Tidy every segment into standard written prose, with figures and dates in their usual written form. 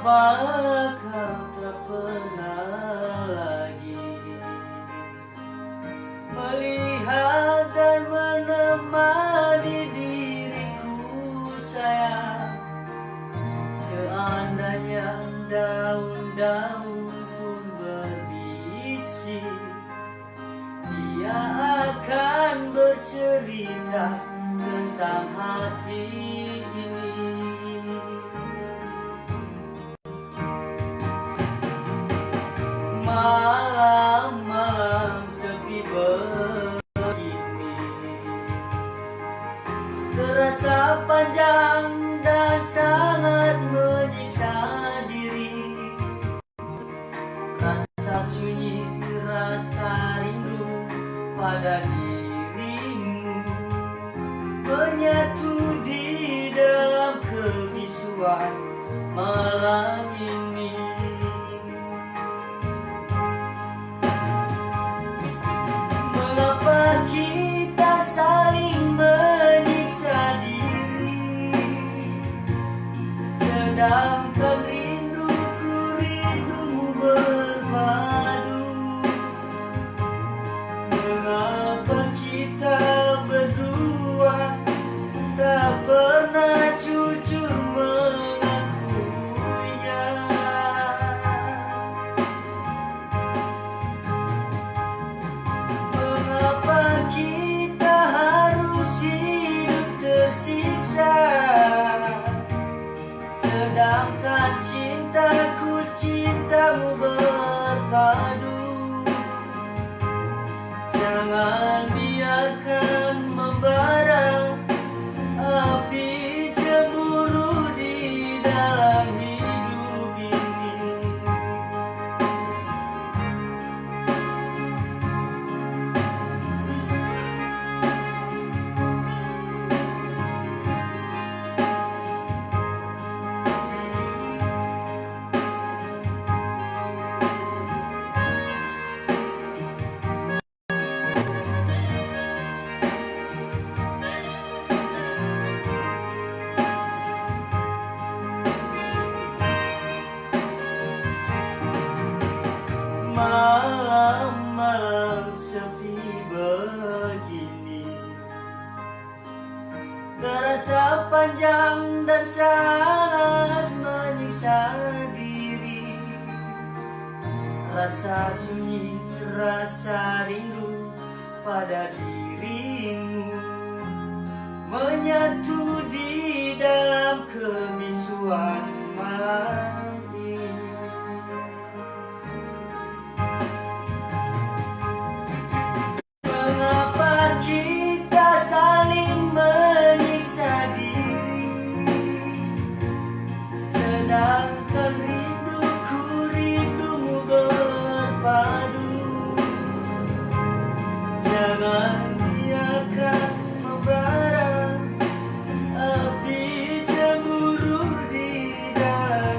Mengapa kau tak pernah lagi melihat dan menemani diriku sayang? Seandainya daun-daun pun berbisik, dia akan bercerita tentang hati ini. Malam-malam sepi begini terasa panjang dan sangat menyiksa diri. Rasa sunyi, rasa rindu pada dirimu menyatu di dalam kebisuan malam ini. Mengapa kita saling menyiksa diri, sedangkan rindumu berpadu? Mengapa kita berdua tak pernah jujur mengakuinya? Mengapa kita harus hidup tersiksa, sedangkan cintaku cintamu berpadu? Jangan biarkan membara api cemburu di dalam hidup ini. Malam-malam sepi begini terasa panjang dan sangat menyiksa diri. Rasa sunyi, rasa rindu pada dirimu menyatu di dalam kebisuan malam ini. Mengapa kita saling menyiksa diri, sedangkan rindumu berpadu? Jangan biarkan membara api cemburu di dalam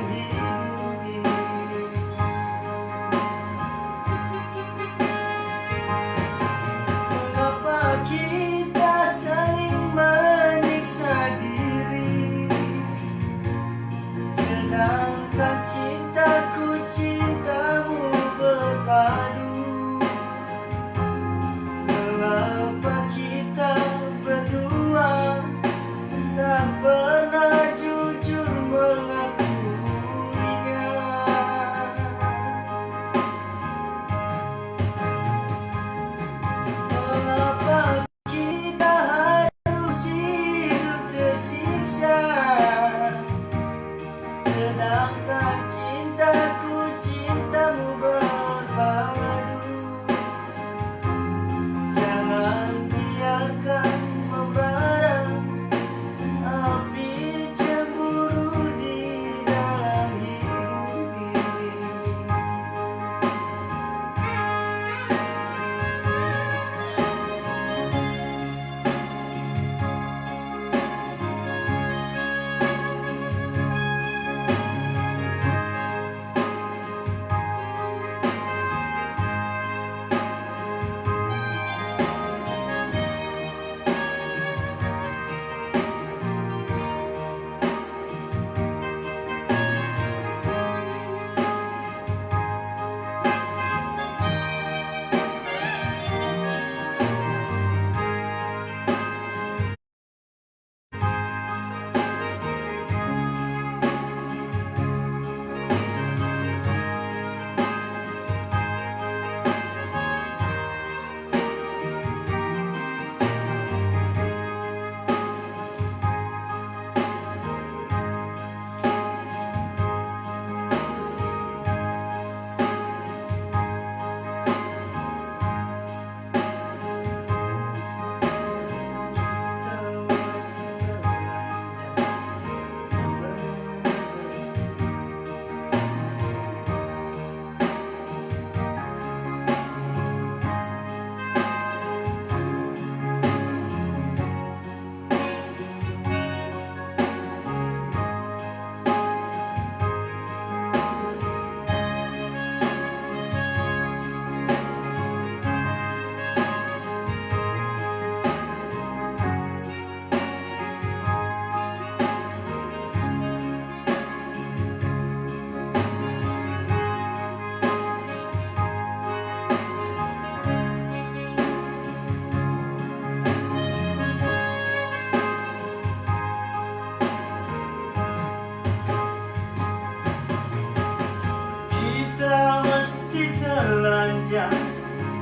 panjang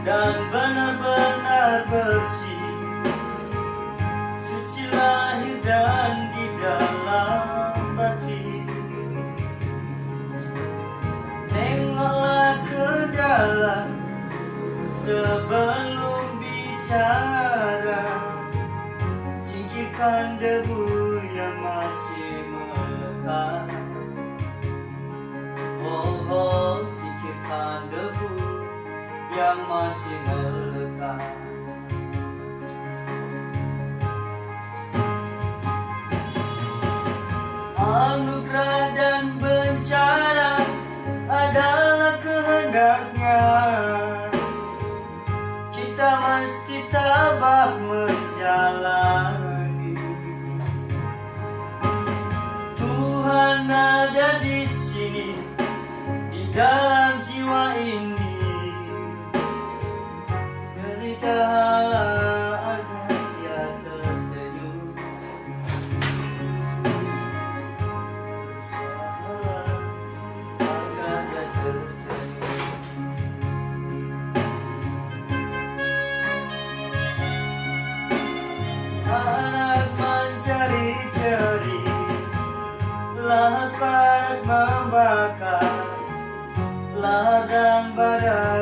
dan benar-benar bersih, suci lahir dan di dalam batin. Tengoklah ke dalam sebelum bicara, singkirkan debu yang masih melekat. Oh, singkirkan debu yang masih melekat. Anugerah dan bencana adalah kehendaknya. Kita mesti tabah menjalani. Tuhan ada di sini, di dalam jiwa ini. Beritahulah agar dia tersenyum. Berusahalah agar dia tersenyum. Anak mencari-cari, lahat panas membakar, lahar dan badai